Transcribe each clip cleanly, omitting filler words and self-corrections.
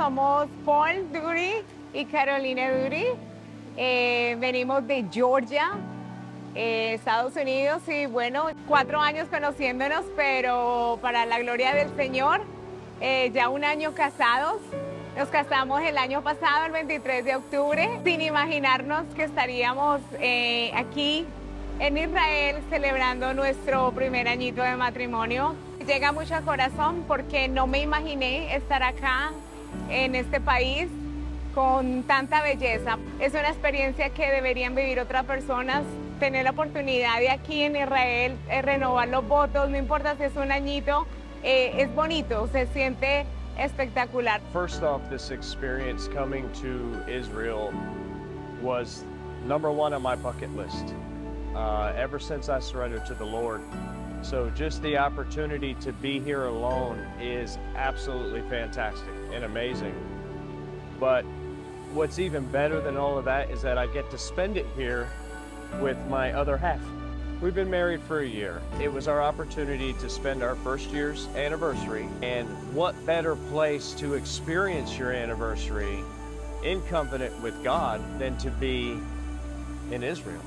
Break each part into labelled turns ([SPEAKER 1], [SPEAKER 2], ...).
[SPEAKER 1] somos Paul Dury y Carolina Dury. Venimos de Georgia, Estados Unidos, y bueno, 4 años conociéndonos, pero para la gloria del Señor, ya 1 año casados. Nos casamos el año pasado, el 23 de octubre, sin imaginarnos que estaríamos aquí en Israel celebrando nuestro primer añito de matrimonio. Llega mucho al corazón porque no me imaginé estar acá en este país con tanta belleza. Es una experiencia que deberían vivir otras personas, tener la oportunidad de aquí en Israel renovar los votos, no importa si es 1 añito, es bonito, se siente espectacular.
[SPEAKER 2] First off, this experience coming to Israel was #1 on my bucket list ever since I surrendered to the Lord. So just the opportunity to be here alone is absolutely fantastic and amazing. But what's even better than all of that is that I get to spend it here with my other half. We've been married for a year. It was our opportunity to spend our first year's anniversary, and what better place to experience your anniversary in covenant with God than to be in Israel.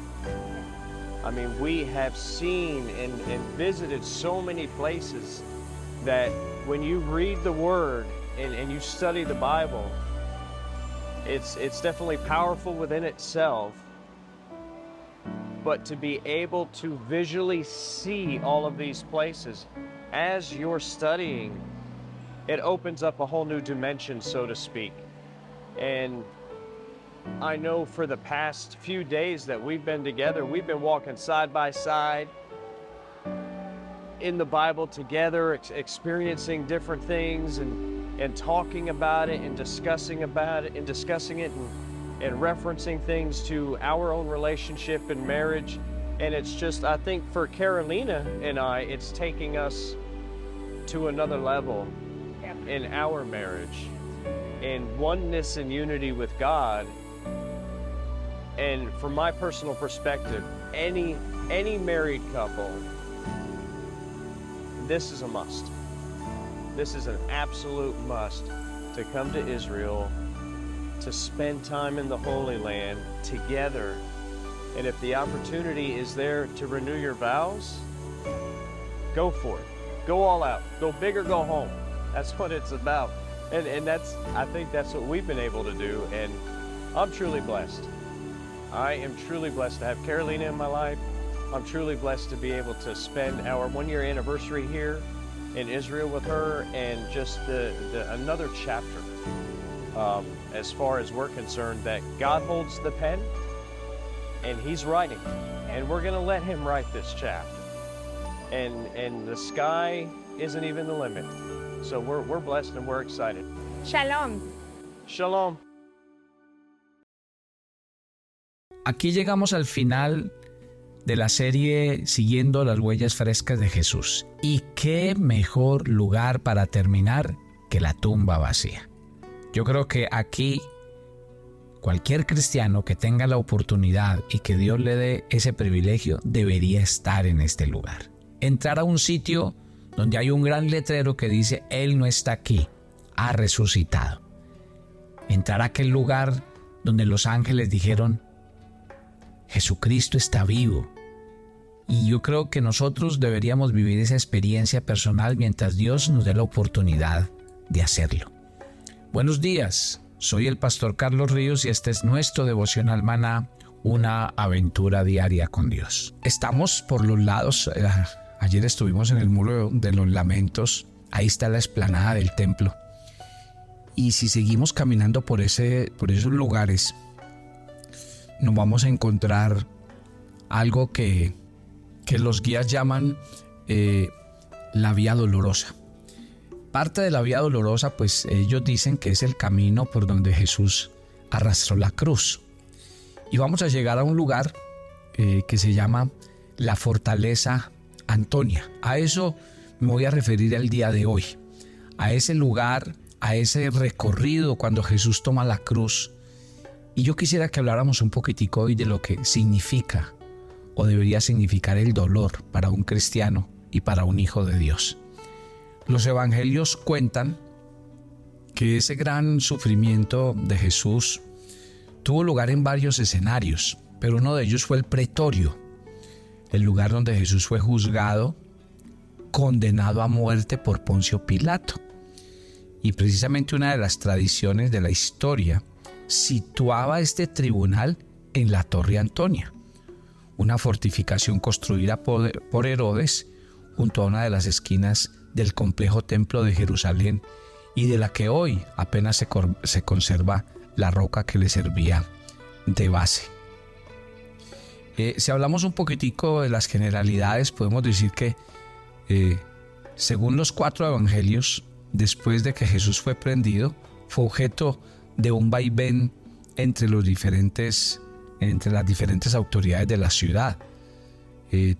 [SPEAKER 2] I mean, we have seen and visited so many places that when you read the Word and you study the Bible, it's definitely powerful within itself, but to be able to visually see all of these places as you're studying, it opens up a whole new dimension, so to speak. And I know for the past few days that we've been together, we've been walking side by side in the Bible together, experiencing different things and talking about it and discussing it and referencing things to our own relationship and marriage. And it's just, I think for Carolina and I, it's taking us to another level in our marriage, in oneness and unity with God. And from my personal perspective, any married couple, this is a must. This is an absolute must to come to Israel, to spend time in the Holy Land together. And if the opportunity is there to renew your vows, go for it. Go all out. Go big or go home. That's what it's about. And I think that's what we've been able to do. And I'm truly blessed. I am truly blessed to have Carolina in my life. I'm truly blessed to be able to spend our 1-year anniversary here in Israel with her, and just another chapter as far as we're concerned, that God holds the pen and He's writing, and we're going to let Him write this chapter. And the sky isn't even the limit. So we're blessed and we're excited.
[SPEAKER 1] Shalom.
[SPEAKER 2] Shalom.
[SPEAKER 3] Aquí llegamos al final de la serie Siguiendo las Huellas Frescas de Jesús. Y qué mejor lugar para terminar que la tumba vacía. Yo creo que aquí cualquier cristiano que tenga la oportunidad y que Dios le dé ese privilegio debería estar en este lugar. Entrar a un sitio donde hay un gran letrero que dice: Él no está aquí, ha resucitado. Entrar a aquel lugar donde los ángeles dijeron: Jesucristo está vivo. Y yo creo que nosotros deberíamos vivir esa experiencia personal mientras Dios nos dé la oportunidad de hacerlo. Buenos días, soy el pastor Carlos Ríos y este es nuestro devocional Maná, una aventura diaria con Dios. Estamos por los lados, ayer estuvimos en el Muro de los Lamentos, ahí está la explanada del templo. Y si seguimos caminando por esos lugares, nos vamos a encontrar algo que los guías llaman la Vía Dolorosa. Parte de la Vía Dolorosa, pues ellos dicen que es el camino por donde Jesús arrastró la cruz. Y vamos a llegar a un lugar que se llama la Fortaleza Antonia. A eso me voy a referir el día de hoy. A ese lugar, a ese recorrido cuando Jesús toma la cruz. Y yo quisiera que habláramos un poquitico hoy de lo que significa o debería significar el dolor para un cristiano y para un hijo de Dios. Los evangelios cuentan que ese gran sufrimiento de Jesús tuvo lugar en varios escenarios, pero uno de ellos fue el pretorio, el lugar donde Jesús fue juzgado, condenado a muerte por Poncio Pilato. Y precisamente una de las tradiciones de la historia situaba este tribunal en la Torre Antonia, una fortificación construida por Herodes junto a una de las esquinas del complejo templo de Jerusalén, y de la que hoy apenas se conserva la roca que le servía de base. Si hablamos un poquitico de las generalidades, podemos decir que según los 4 evangelios, después de que Jesús fue prendido, fue objeto de un vaivén entre las diferentes autoridades de la ciudad.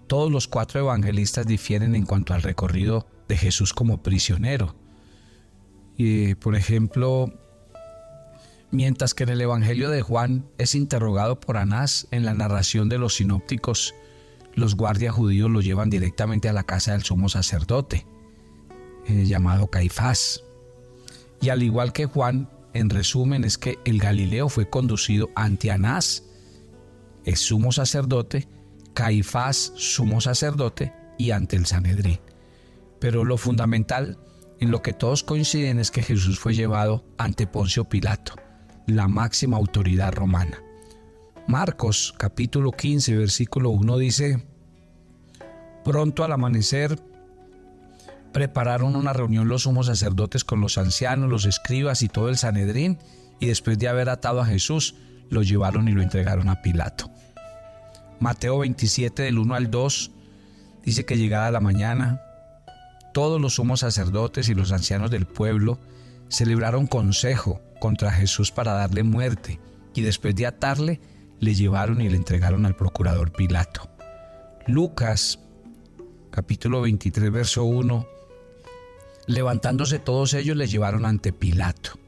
[SPEAKER 3] Todos los 4 evangelistas difieren en cuanto al recorrido de Jesús como prisionero. Por ejemplo, mientras que en el Evangelio de Juan es interrogado por Anás, en la narración de los sinópticos, los guardias judíos lo llevan directamente a la casa del sumo sacerdote, llamado Caifás. Y al igual que Juan, en resumen, es que el Galileo fue conducido ante Anás, el sumo sacerdote, Caifás, sumo sacerdote, y ante el Sanedrín. Pero lo fundamental, en lo que todos coinciden, es que Jesús fue llevado ante Poncio Pilato, la máxima autoridad romana. Marcos capítulo 15 versículo 1 dice: pronto al amanecer prepararon una reunión los sumos sacerdotes con los ancianos, los escribas y todo el Sanedrín, y después de haber atado a Jesús, lo llevaron y lo entregaron a Pilato. Mateo 27 del 1 al 2 dice que llegada la mañana, todos los sumos sacerdotes y los ancianos del pueblo celebraron consejo contra Jesús para darle muerte, y después de atarle, le llevaron y le entregaron al procurador Pilato. Lucas capítulo 23 verso 1: levantándose todos ellos, le llevaron ante Pilato.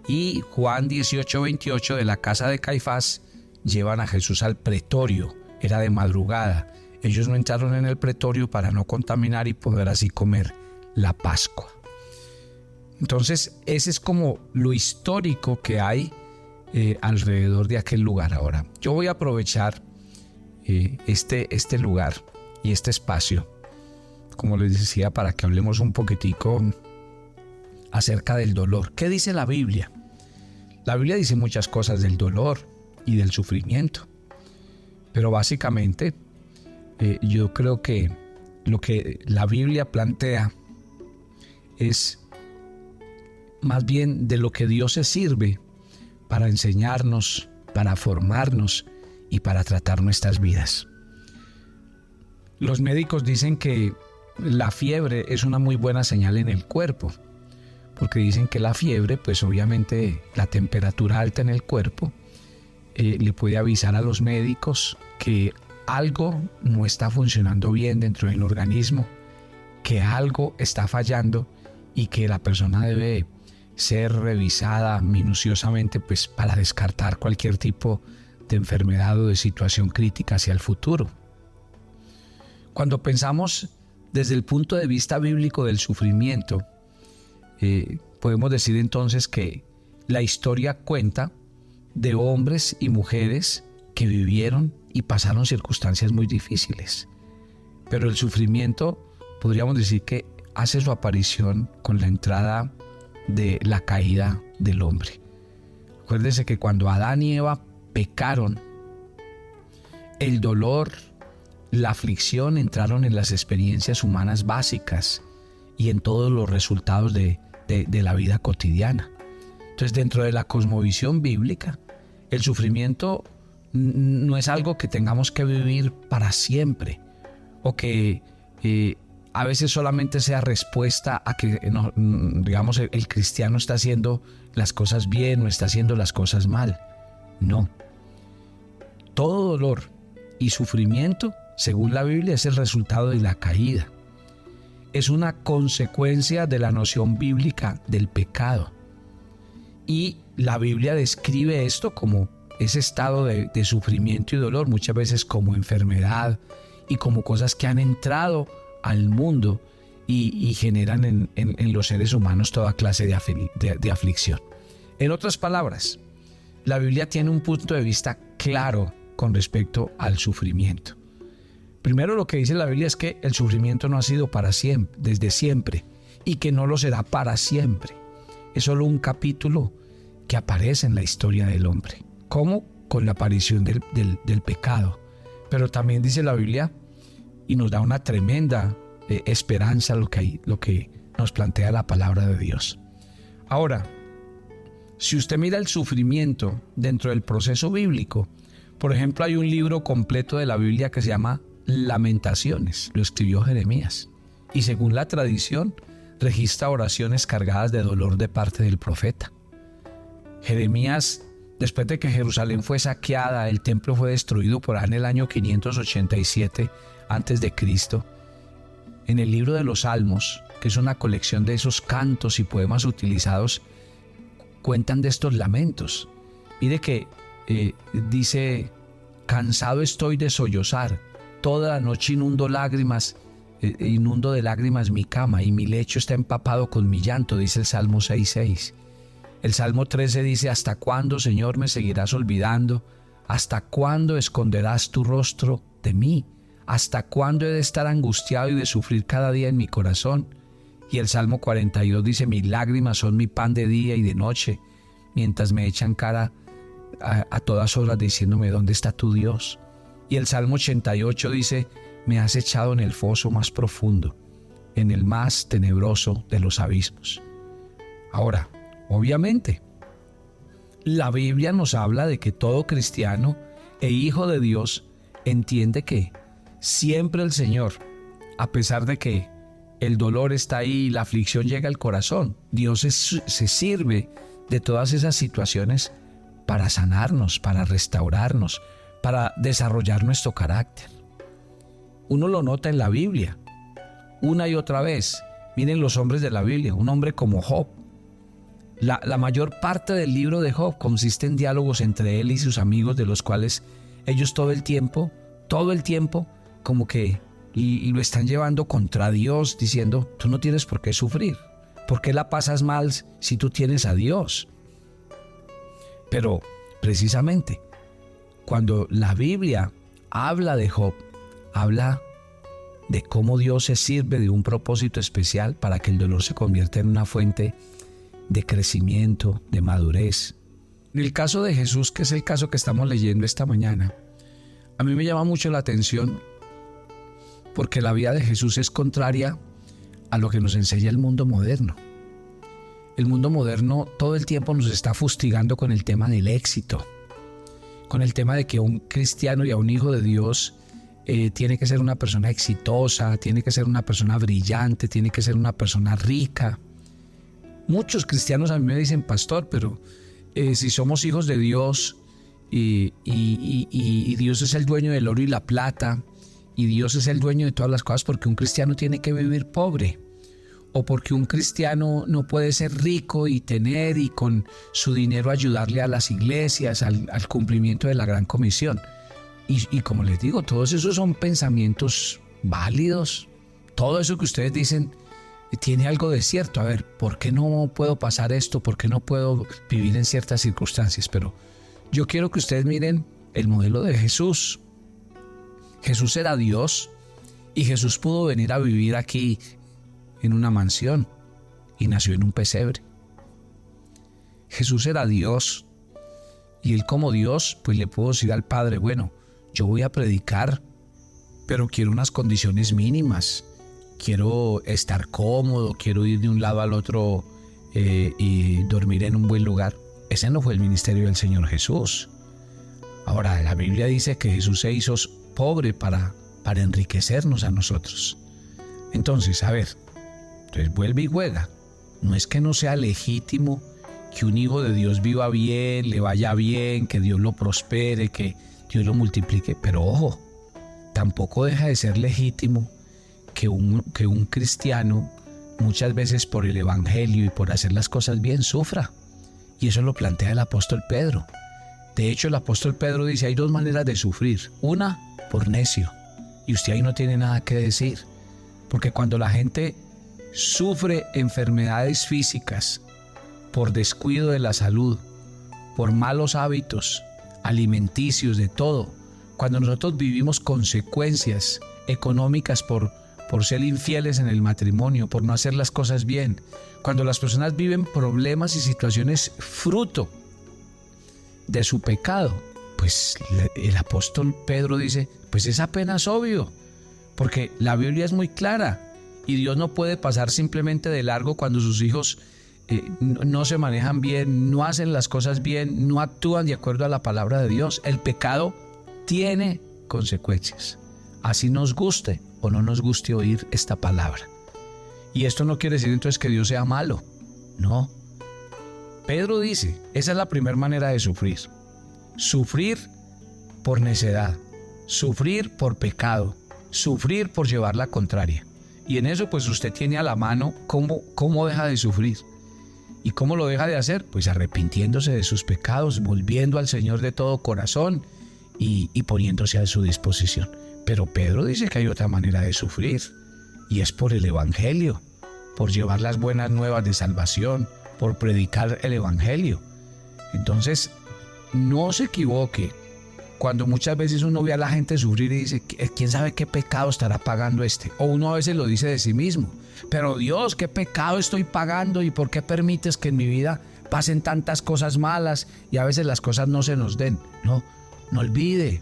[SPEAKER 3] Y Juan 18:28, de la casa de Caifás llevan a Jesús al pretorio. Era de madrugada. Ellos no entraron en el pretorio para no contaminar y poder así comer la Pascua. Entonces, ese es como lo histórico que hay alrededor de aquel lugar. Ahora, yo voy a aprovechar este lugar y este espacio, como les decía, para que hablemos un poquitico acerca del dolor. ¿Qué dice la Biblia? La Biblia dice muchas cosas del dolor y del sufrimiento, pero básicamente yo creo que lo que la Biblia plantea es más bien de lo que Dios se sirve para enseñarnos, para formarnos y para tratar nuestras vidas. Los médicos dicen que la fiebre es una muy buena señal en el cuerpo, porque dicen que la fiebre, pues obviamente la temperatura alta en el cuerpo le puede avisar a los médicos que algo no está funcionando bien dentro del organismo, que algo está fallando y que la persona debe ser revisada minuciosamente, pues para descartar cualquier tipo de enfermedad o de situación crítica hacia el futuro. Cuando pensamos desde el punto de vista bíblico del sufrimiento, podemos decir entonces que la historia cuenta de hombres y mujeres que vivieron y pasaron circunstancias muy difíciles. Pero el sufrimiento, podríamos decir que hace su aparición con la entrada de la caída del hombre. Acuérdense que cuando Adán y Eva pecaron, el dolor, la aflicción entraron en las experiencias humanas básicas y en todos los resultados de la vida cotidiana. Entonces, dentro de la cosmovisión bíblica, el sufrimiento no es algo que tengamos que vivir para siempre, o que a veces solamente sea respuesta a que, digamos, el cristiano está haciendo las cosas bien o está haciendo las cosas mal. No. Todo dolor y sufrimiento, según la Biblia, es el resultado de la caída. Es una consecuencia de la noción bíblica del pecado. Y la Biblia describe esto como ese estado de sufrimiento y dolor, muchas veces como enfermedad y como cosas que han entrado al mundo y generan en los seres humanos toda clase de aflicción. En otras palabras, la Biblia tiene un punto de vista claro con respecto al sufrimiento. Primero, lo que dice la Biblia es que el sufrimiento no ha sido para siempre, desde siempre, y que no lo será para siempre. Es solo un capítulo que aparece en la historia del hombre, como con la aparición del pecado. Pero también dice la Biblia y nos da una tremenda esperanza lo que nos plantea la palabra de Dios. Ahora, si usted mira el sufrimiento dentro del proceso bíblico, por ejemplo, hay un libro completo de la Biblia que se llama Lamentaciones, lo escribió Jeremías, y según la tradición registra oraciones cargadas de dolor de parte del profeta. Jeremías, después de que Jerusalén fue saqueada, el templo fue destruido por ahí en el año 587 a.C., en el libro de los Salmos, que es una colección de esos cantos y poemas utilizados, cuentan de estos lamentos. Mire que dice: cansado estoy de sollozar, toda la noche inundo de lágrimas mi cama y mi lecho está empapado con mi llanto, dice el Salmo 6:6. El Salmo 13 dice: ¿hasta cuándo, Señor, me seguirás olvidando? ¿Hasta cuándo esconderás tu rostro de mí? ¿Hasta cuándo he de estar angustiado y de sufrir cada día en mi corazón? Y el Salmo 42 dice: mis lágrimas son mi pan de día y de noche, mientras me echan cara a todas horas diciéndome: ¿dónde está tu Dios? Y el Salmo 88 dice: me has echado en el foso más profundo, en el más tenebroso de los abismos. Ahora, obviamente, la Biblia nos habla de que todo cristiano e hijo de Dios entiende que siempre el Señor, a pesar de que el dolor está ahí y la aflicción llega al corazón, Dios se sirve de todas esas situaciones para sanarnos, para restaurarnos, para desarrollar nuestro carácter. Uno lo nota en la Biblia, una y otra vez. Miren los hombres de la Biblia, un hombre como Job. La mayor parte del libro de Job consiste en diálogos entre él y sus amigos, de los cuales ellos todo el tiempo, como que lo están llevando contra Dios, diciendo: tú no tienes por qué sufrir, ¿por qué la pasas mal si tú tienes a Dios? Pero precisamente cuando la Biblia habla de Job, habla de cómo Dios se sirve de un propósito especial para que el dolor se convierta en una fuente de crecimiento, de madurez. En el caso de Jesús, que es el caso que estamos leyendo esta mañana, a mí me llama mucho la atención porque la vida de Jesús es contraria a lo que nos enseña el mundo moderno. El mundo moderno todo el tiempo nos está fustigando con el tema del éxito, con el tema de que un cristiano y a un hijo de Dios tiene que ser una persona exitosa, tiene que ser una persona brillante, tiene que ser una persona rica. Muchos cristianos a mí me dicen: pastor, pero si somos hijos de Dios y Dios es el dueño del oro y la plata, y Dios es el dueño de todas las cosas, ¿por qué un cristiano tiene que vivir pobre? ¿O porque un cristiano no puede ser rico y tener y con su dinero ayudarle a las iglesias, al cumplimiento de la gran comisión? Y como les digo, todos esos son pensamientos válidos. Todo eso que ustedes dicen tiene algo de cierto. A ver, ¿por qué no puedo pasar esto? ¿Por qué no puedo vivir en ciertas circunstancias? Pero yo quiero que ustedes miren el modelo de Jesús. Jesús era Dios y Jesús pudo venir a vivir aquí en una mansión y nació en un pesebre. Jesús era Dios y él, como Dios, pues le pudo decir al Padre: bueno, yo voy a predicar, pero quiero unas condiciones mínimas. Quiero estar cómodo, quiero ir de un lado al otro y dormir en un buen lugar. Ese no fue el ministerio del Señor Jesús. Ahora, la Biblia dice que Jesús se hizo pobre para enriquecernos a nosotros. Entonces, a ver, entonces vuelve y juega. No es que no sea legítimo que un hijo de Dios viva bien, le vaya bien, que Dios lo prospere, que Dios lo multiplique, pero ojo, tampoco deja de ser legítimo que un cristiano, muchas veces por el evangelio y por hacer las cosas bien, sufra. Y eso lo plantea el apóstol Pedro. De hecho, el apóstol Pedro dice: hay dos maneras de sufrir. Una, por necio. Y usted ahí no tiene nada que decir. Porque cuando la gente sufre enfermedades físicas por descuido de la salud, por malos hábitos alimenticios, de todo, cuando nosotros vivimos consecuencias económicas por ser infieles en el matrimonio, por no hacer las cosas bien, cuando las personas viven problemas y situaciones fruto de su pecado, pues el apóstol Pedro dice, pues es apenas obvio, porque la Biblia es muy clara y Dios no puede pasar simplemente de largo cuando sus hijos no se manejan bien, no hacen las cosas bien, no actúan de acuerdo a la palabra de Dios. El pecado tiene consecuencias, así nos guste o no nos guste oír esta palabra. Y esto no quiere decir entonces que Dios sea malo, no. Pedro dice, esa es la primera manera de sufrir. Sufrir por necedad, sufrir por pecado, sufrir por llevar la contraria. Y en eso pues usted tiene a la mano cómo deja de sufrir. ¿Y cómo lo deja de hacer? Pues arrepintiéndose de sus pecados, volviendo al Señor de todo corazón y poniéndose a su disposición. Pero Pedro dice que hay otra manera de sufrir, y es por el Evangelio, por llevar las buenas nuevas de salvación, por predicar el Evangelio. Entonces, no se equivoque cuando muchas veces uno ve a la gente sufrir y dice, ¿quién sabe qué pecado estará pagando este? O uno a veces lo dice de sí mismo, pero Dios, ¿qué pecado estoy pagando y por qué permites que en mi vida pasen tantas cosas malas y a veces las cosas no se nos den? No olvide,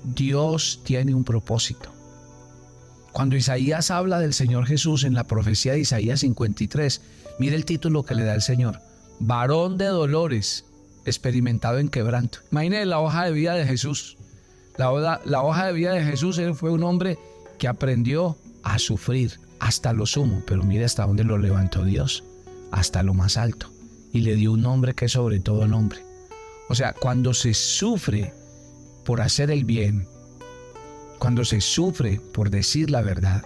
[SPEAKER 3] Dios tiene un propósito. Cuando Isaías habla del Señor Jesús en la profecía de Isaías 53, mire el título que le da el Señor: varón de dolores, experimentado en quebranto. Imagínense la hoja de vida de Jesús. La hoja de vida de Jesús, él fue un hombre que aprendió a sufrir hasta lo sumo, pero mire hasta dónde lo levantó Dios, hasta lo más alto, y le dio un nombre que es sobre todo nombre. O sea, cuando se sufre por hacer el bien, cuando se sufre por decir la verdad,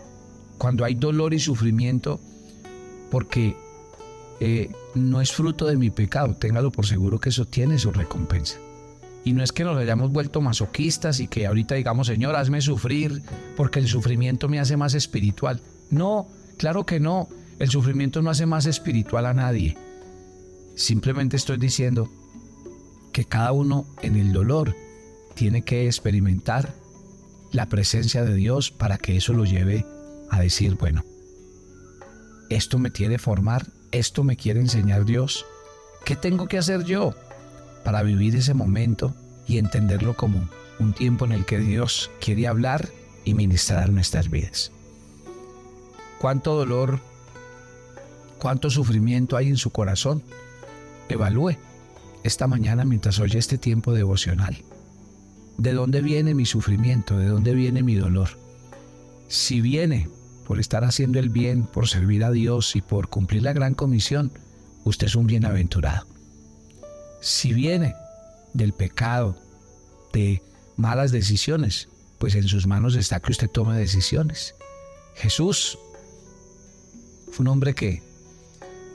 [SPEAKER 3] cuando hay dolor y sufrimiento porque no es fruto de mi pecado, téngalo por seguro que eso tiene su recompensa. Y no es que nos hayamos vuelto masoquistas y que ahorita digamos, Señor, hazme sufrir porque el sufrimiento me hace más espiritual. No, claro que no, el sufrimiento no hace más espiritual a nadie. Simplemente estoy diciendo que cada uno en el dolor tiene que experimentar la presencia de Dios para que eso lo lleve a decir, bueno, esto me quiere formar, esto me quiere enseñar Dios. ¿Qué tengo que hacer yo para vivir ese momento y entenderlo como un tiempo en el que Dios quiere hablar y ministrar nuestras vidas? ¿Cuánto dolor, cuánto sufrimiento hay en su corazón? Evalúe esta mañana mientras oye este tiempo devocional. ¿De dónde viene mi sufrimiento? ¿De dónde viene mi dolor? Si viene por estar haciendo el bien, por servir a Dios y por cumplir la gran comisión, usted es un bienaventurado. Si viene del pecado, de malas decisiones, pues en sus manos está que usted tome decisiones. Jesús fue un hombre que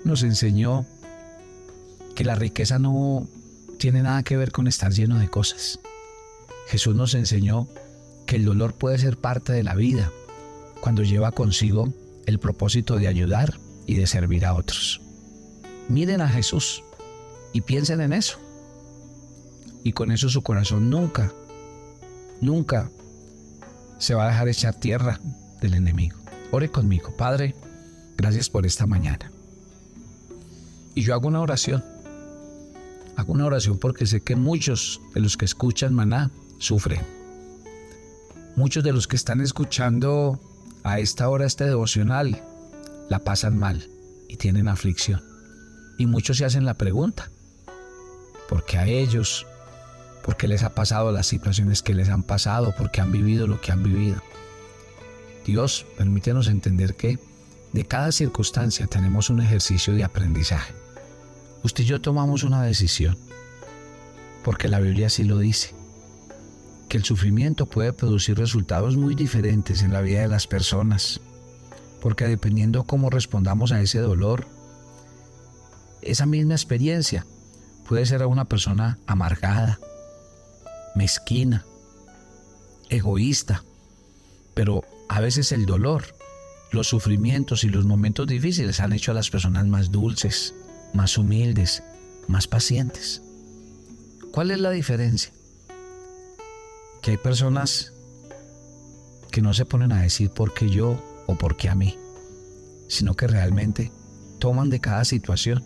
[SPEAKER 3] nos enseñó que la riqueza no tiene nada que ver con estar lleno de cosas. Jesús nos enseñó que el dolor puede ser parte de la vida cuando lleva consigo el propósito de ayudar y de servir a otros. Miren a Jesús y piensen en eso. Y con eso su corazón nunca se va a dejar echar tierra del enemigo. Ore conmigo. Padre, gracias por esta mañana. Y yo hago una oración. Hago una oración porque sé que muchos de los que escuchan Maná sufren. Muchos de los que están escuchando a esta hora este devocional la pasan mal y tienen aflicción. Y muchos se hacen la pregunta: ¿por qué a ellos? ¿Por qué les ha pasado las situaciones que les han pasado? ¿Por qué han vivido lo que han vivido? Dios, permítenos entender que de cada circunstancia tenemos un ejercicio de aprendizaje. Usted y yo tomamos una decisión, porque la Biblia así lo dice, que el sufrimiento puede producir resultados muy diferentes en la vida de las personas, porque dependiendo cómo respondamos a ese dolor, esa misma experiencia puede ser a una persona amargada, mezquina, egoísta, pero a veces el dolor los sufrimientos y los momentos difíciles han hecho a las personas más dulces, más humildes, más pacientes. ¿Cuál es la diferencia? Que hay personas que no se ponen a decir por qué yo o por qué a mí, sino que realmente toman de cada situación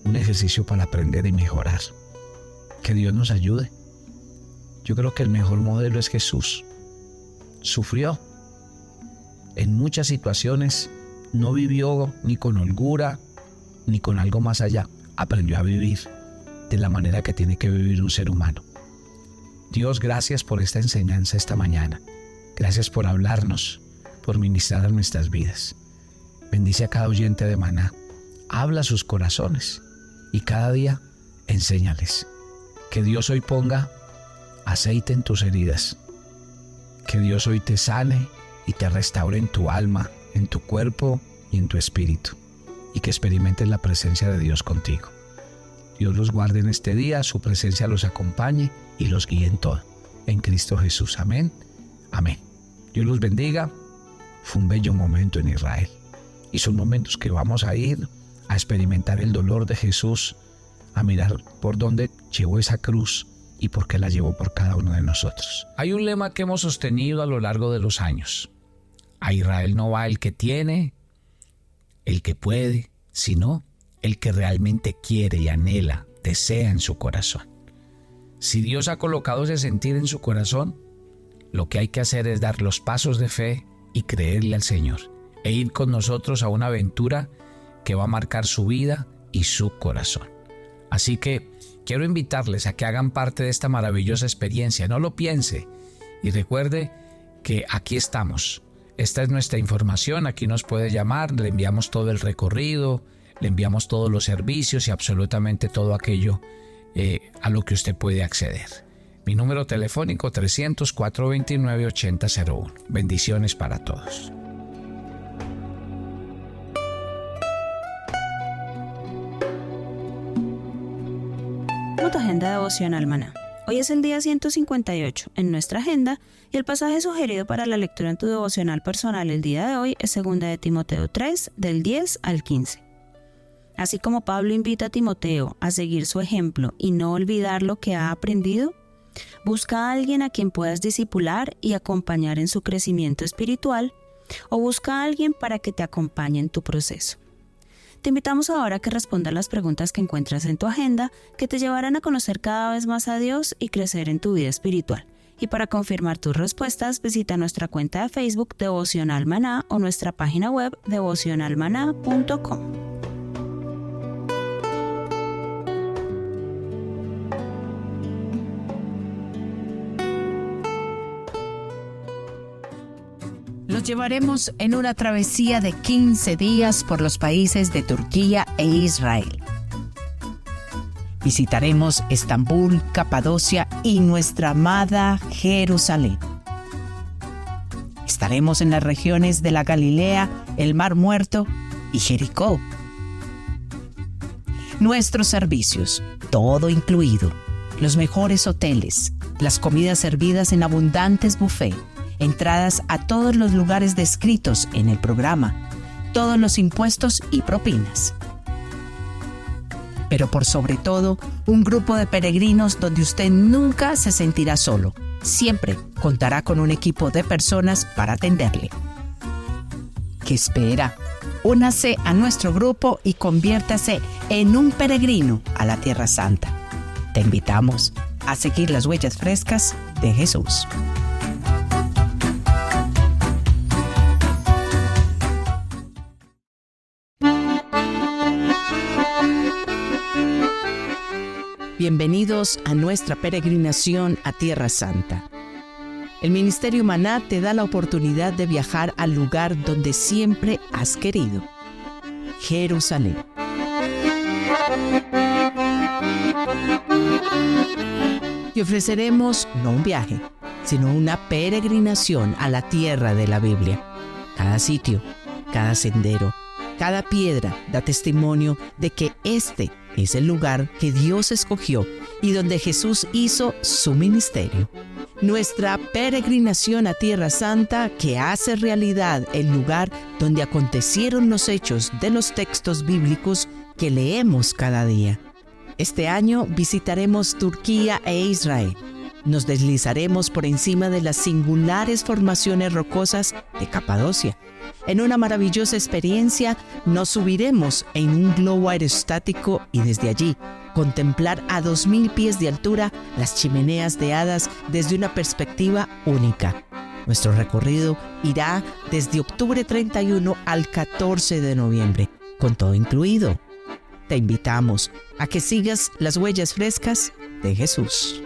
[SPEAKER 3] un ejercicio para aprender y mejorar. Que Dios nos ayude. Yo creo que el mejor modelo es Jesús. Sufrió en muchas situaciones, no vivió ni con holgura ni con algo más allá. Aprendió a vivir de la manera que tiene que vivir un ser humano. Dios, gracias por esta enseñanza esta mañana. Gracias por hablarnos, por ministrar a nuestras vidas. Bendice a cada oyente de Maná. Habla a sus corazones y cada día enséñales. Que Dios hoy ponga aceite en tus heridas. Que Dios hoy te sane y te restaure en tu alma, en tu cuerpo y en tu espíritu. Y que experimentes la presencia de Dios contigo. Dios los guarde en este día, su presencia los acompañe y los guíe en todo. En Cristo Jesús. Amén. Amén. Dios los bendiga. Fue un bello momento en Israel. Y son momentos que vamos a ir a experimentar el dolor de Jesús, a mirar por dónde llevó esa cruz y por qué la llevó por cada uno de nosotros. Hay un lema que hemos sostenido a lo largo de los años. A Israel no va el que tiene, el que puede, sino el que realmente quiere y anhela, desea en su corazón. Si Dios ha colocado ese sentir en su corazón, lo que hay que hacer es dar los pasos de fe y creerle al Señor e ir con nosotros a una aventura que va a marcar su vida y su corazón. Así que quiero invitarles a que hagan parte de esta maravillosa experiencia. No lo piense y recuerde que aquí estamos. Esta es nuestra información, aquí nos puede llamar, le enviamos todo el recorrido, le enviamos todos los servicios y absolutamente todo aquello a lo que usted puede acceder. Mi número telefónico 300-429-8001. Bendiciones para todos.
[SPEAKER 4] Tu agenda devocional Maná. Hoy es el día 158 en nuestra agenda y el pasaje sugerido para la lectura en tu devocional personal el día de hoy es 2 de Timoteo 3, del 10 al 15. Así como Pablo invita a Timoteo a seguir su ejemplo y no olvidar lo que ha aprendido, busca a alguien a quien puedas discipular y acompañar en su crecimiento espiritual, o busca a alguien para que te acompañe en tu proceso. Te invitamos ahora a que respondas las preguntas que encuentras en tu agenda, que te llevarán a conocer cada vez más a Dios y crecer en tu vida espiritual. Y para confirmar tus respuestas, visita nuestra cuenta de Facebook Devocional Maná o nuestra página web devocionalmaná.com.
[SPEAKER 5] Los llevaremos en una travesía de 15 días por los países de Turquía e Israel. Visitaremos Estambul, Capadocia y nuestra amada Jerusalén. Estaremos en las regiones de la Galilea, el Mar Muerto y Jericó. Nuestros servicios, todo incluido, los mejores hoteles, las comidas servidas en abundantes buffets, entradas a todos los lugares descritos en el programa, todos los impuestos y propinas. Pero por sobre todo, un grupo de peregrinos donde usted nunca se sentirá solo. Siempre contará con un equipo de personas para atenderle. ¿Qué espera? Únase a nuestro grupo y conviértase en un peregrino a la Tierra Santa. Te invitamos a seguir las huellas frescas de Jesús. Bienvenidos a nuestra peregrinación a Tierra Santa. El Ministerio Maná te da la oportunidad de viajar al lugar donde siempre has querido, Jerusalén. Y ofreceremos no un viaje, sino una peregrinación a la tierra de la Biblia. Cada sitio, cada sendero, cada piedra da testimonio de que este es el lugar que Dios escogió y donde Jesús hizo su ministerio. nuestra peregrinación a Tierra Santa que hace realidad el lugar donde acontecieron los hechos de los textos bíblicos que leemos cada día. Este año visitaremos Turquía e Israel. Nos deslizaremos por encima de las singulares formaciones rocosas de Capadocia. En una maravillosa experiencia nos subiremos en un globo aerostático y desde allí contemplar a 2000 pies de altura las chimeneas de Hadas desde una perspectiva única. Nuestro recorrido irá desde octubre 31 al 14 de noviembre, con todo incluido. Te invitamos a que sigas las huellas frescas de Jesús.